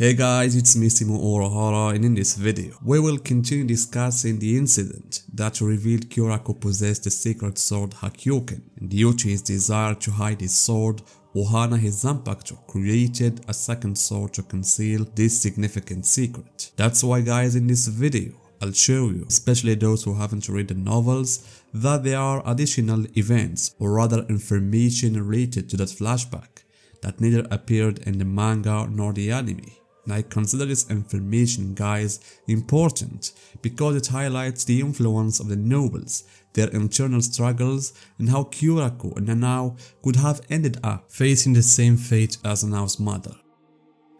Hey guys, it's me Simo Orohara, and in this video, we will continue discussing the incident that revealed Kyoraku possessed the secret sword Hakyuken, and due to his desire to hide his sword, Ohana, his Zanpakuto, created a second sword to conceal this significant secret. That's why guys, in this video, I'll show you, especially those who haven't read the novels, that there are additional events or rather information related to that flashback that neither appeared in the manga nor the anime. And I consider this information, guys, important because it highlights the influence of the nobles, their internal struggles, and how Kyoraku and Nanao could have ended up facing the same fate as Nanao's mother.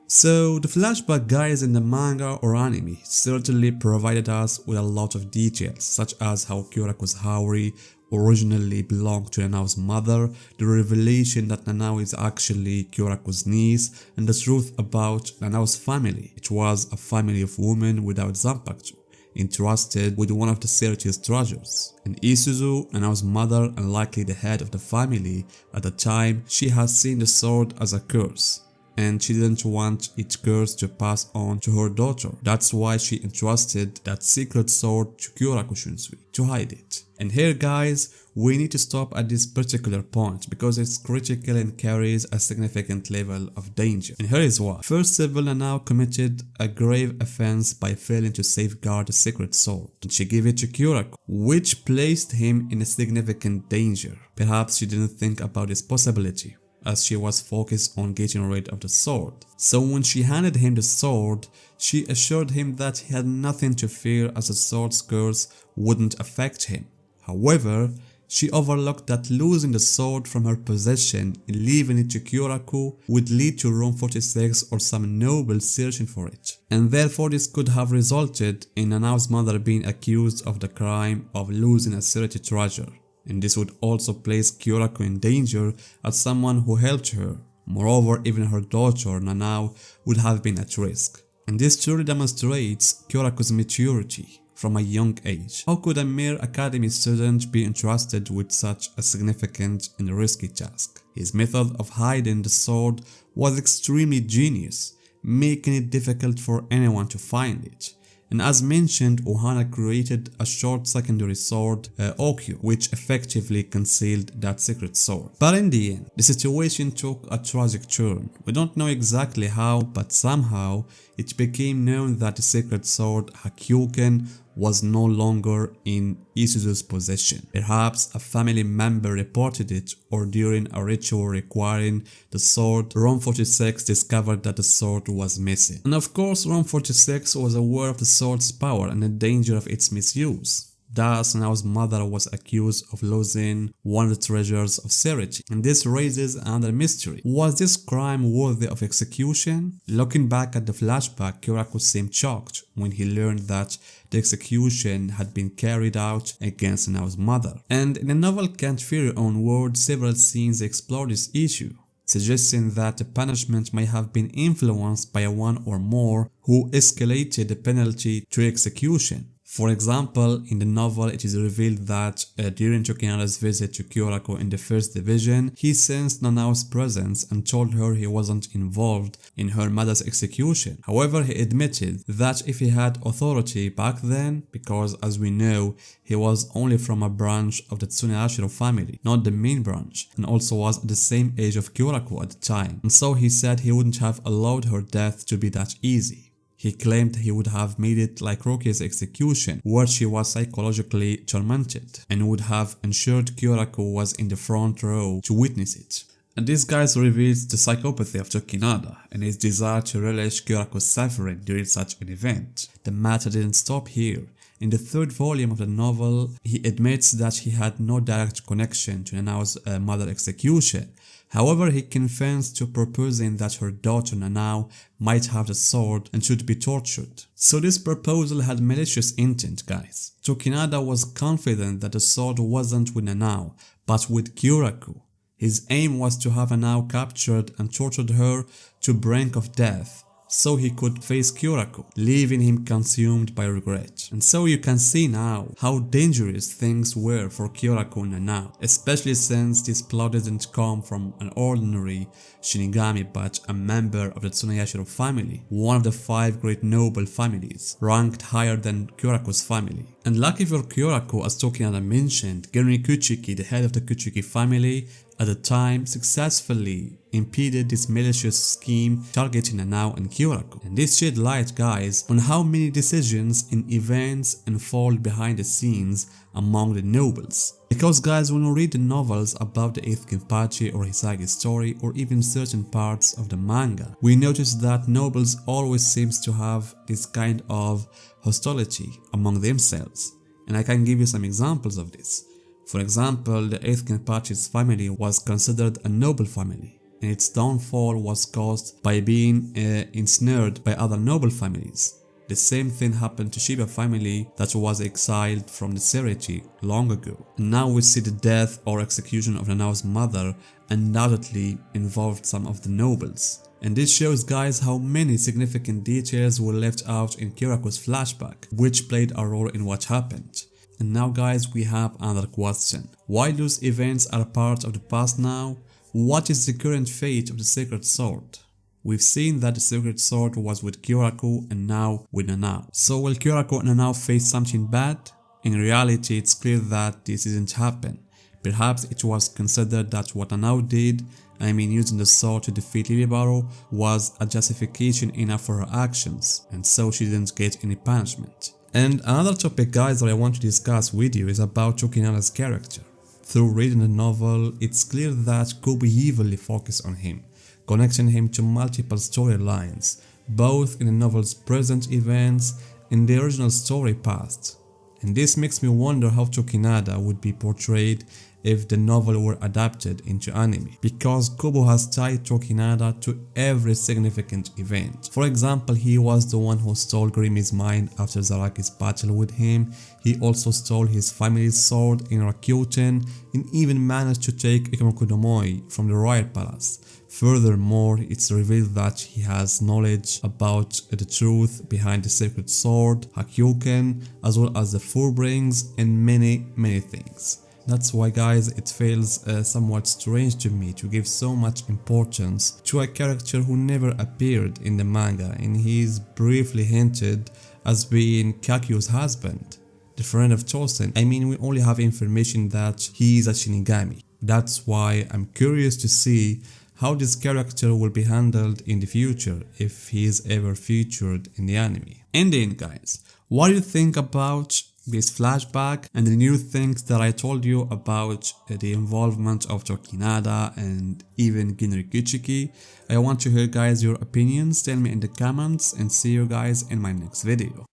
So the flashback, guys, in the manga or anime certainly provided us with a lot of details, such as how Kyoraku's Haori originally belonged to Nanao's mother, the revelation that Nanao is actually Kyoraku's niece, and the truth about Nanao's family. It was a family of women without Zanpakuto, entrusted with one of the Search's treasures. And Isuzu, Nanao's mother and likely the head of the family at the time, she has seen the sword as a curse, and she didn't want its curse to pass on to her daughter. That's why she entrusted that secret sword to Kyoraku Shunsui to hide it. And here, guys, we need to stop at this particular point because it's critical and carries a significant level of danger. And here is why. First, Nanao committed a grave offense by failing to safeguard the secret sword, and she gave it to Kyoraku, which placed him in a significant danger. Perhaps she didn't think about this possibility, as she was focused on getting rid of the sword. So when she handed him the sword, she assured him that he had nothing to fear as the sword's curse wouldn't affect him. However, she overlooked that losing the sword from her possession and leaving it to Kyoraku would lead to Room 46 or some noble searching for it. And therefore this could have resulted in Nanao's mother being accused of the crime of losing a Search treasure. And this would also place Kyoraku in danger as someone who helped her. Moreover, even her daughter Nanao would have been at risk. And this truly demonstrates Kyoraku's maturity from a young age. How could a mere academy student be entrusted with such a significant and risky task? His method of hiding the sword was extremely genius, making it difficult for anyone to find it. And as mentioned, Ohana created a short secondary sword, Okyu, which effectively concealed that secret sword. But in the end, the situation took a tragic turn. We don't know exactly how, but somehow it became known that the secret sword Hakyuken was no longer in Isuzu's possession. Perhaps a family member reported it, or during a ritual requiring the sword, Room 46 discovered that the sword was missing. And of course, Room 46 was aware of the sword's power and the danger of its misuse. Thus, Nanao's mother was accused of losing one of the treasures of Search, and this raises another mystery. Was this crime worthy of execution? Looking back at the flashback, Kyoraku seemed shocked when he learned that the execution had been carried out against Nanao's mother. And in the novel Can't Fear Your Own Word, several scenes explore this issue, suggesting that the punishment may have been influenced by one or more who escalated the penalty to execution. For example, in the novel, it is revealed that during Tokinada's visit to Kyoraku in the First Division, he sensed Nanao's presence and told her he wasn't involved in her mother's execution. However, he admitted that if he had authority back then, because as we know, he was only from a branch of the Tsuneashiro family, not the main branch, and also was at the same age of Kyoraku at the time. And so he said he wouldn't have allowed her death to be that easy. He claimed he would have made it like Roki's execution, where she was psychologically tormented, and would have ensured Kyoraku was in the front row to witness it. And this, guys, reveals the psychopathy of Tokinada and his desire to relish Kyoraku's suffering during such an event. The matter didn't stop here. In the third volume of the novel, he admits that he had no direct connection to Nanao's mother execution. However, he confessed to proposing that her daughter Nanao might have the sword and should be tortured. So this proposal had malicious intent, guys. Tokinada was confident that the sword wasn't with Nanao, but with Kyoraku. His aim was to have Nanao captured and tortured her to brink of death, so he could face Kyoraku, leaving him consumed by regret. And so you can see now how dangerous things were for Kyoraku now, especially since this plot didn't come from an ordinary Shinigami but a member of the Tsuneyashiro family, one of the 5 great noble families, ranked higher than Kyoraku's family. And lucky for Kyoraku, as Tokinada mentioned, Genri Kuchiki, the head of the Kuchiki family, at the time successfully impeded this malicious scheme targeting Nanao and Kyoraku. And this shed light, guys, on how many decisions and events unfold behind the scenes among the nobles. Because guys, when we read the novels about the 8th Kenpachi or Hisage's story, or even certain parts of the manga, we notice that nobles always seems to have this kind of hostility among themselves. And I can give you some examples of this. For example, the 8th Kenpachi's family was considered a noble family, and its downfall was caused by being ensnared by other noble families. The same thing happened to Shiba family that was exiled from the Sereti long ago. And now we see the death or execution of Nanao's mother undoubtedly involved some of the nobles. And this shows, guys, how many significant details were left out in Kyoraku's flashback, which played a role in what happened. And now, guys, we have another question. Why those events are a part of the past now? What is the current fate of the Sacred Sword? We've seen that the Sacred Sword was with Kyoraku and now with Nanao. So will Kyoraku and Nanao face something bad? In reality, it's clear that this didn't happen. Perhaps it was considered that what Nanao did, using the sword to defeat Libibaro, was a justification enough for her actions, and so she didn't get any punishment. And another topic, guys, that I want to discuss with you is about Tokinada's character. Through reading the novel, it's clear that Kobe heavily focused on him, connecting him to multiple storylines, both in the novel's present events and the original story past. And this makes me wonder how Tokinada would be portrayed if the novel were adapted into anime, because Kobo has tied Tokinada to every significant event. For example, he was the one who stole Grimi's mind after Zaraki's battle with him. He also stole his family's sword in Rakuten and even managed to take Ikemokudomoi from the royal palace. Furthermore, it's revealed that he has knowledge about the truth behind the sacred sword, Hakyuken, as well as the Fullbrings, and many things. That's why, guys, it feels somewhat strange to me to give so much importance to a character who never appeared in the manga, and he is briefly hinted as being Kakuyo's husband, the friend of Tosen. We only have information that he is a Shinigami. That's why I'm curious to see how this character will be handled in the future if he is ever featured in the anime. And then, guys, what do you think about this flashback and the new things that I told you about the involvement of Tokinada and even Genri Kuchiki? I want to hear, guys, your opinions. Tell me in the comments, and see you guys in my next video.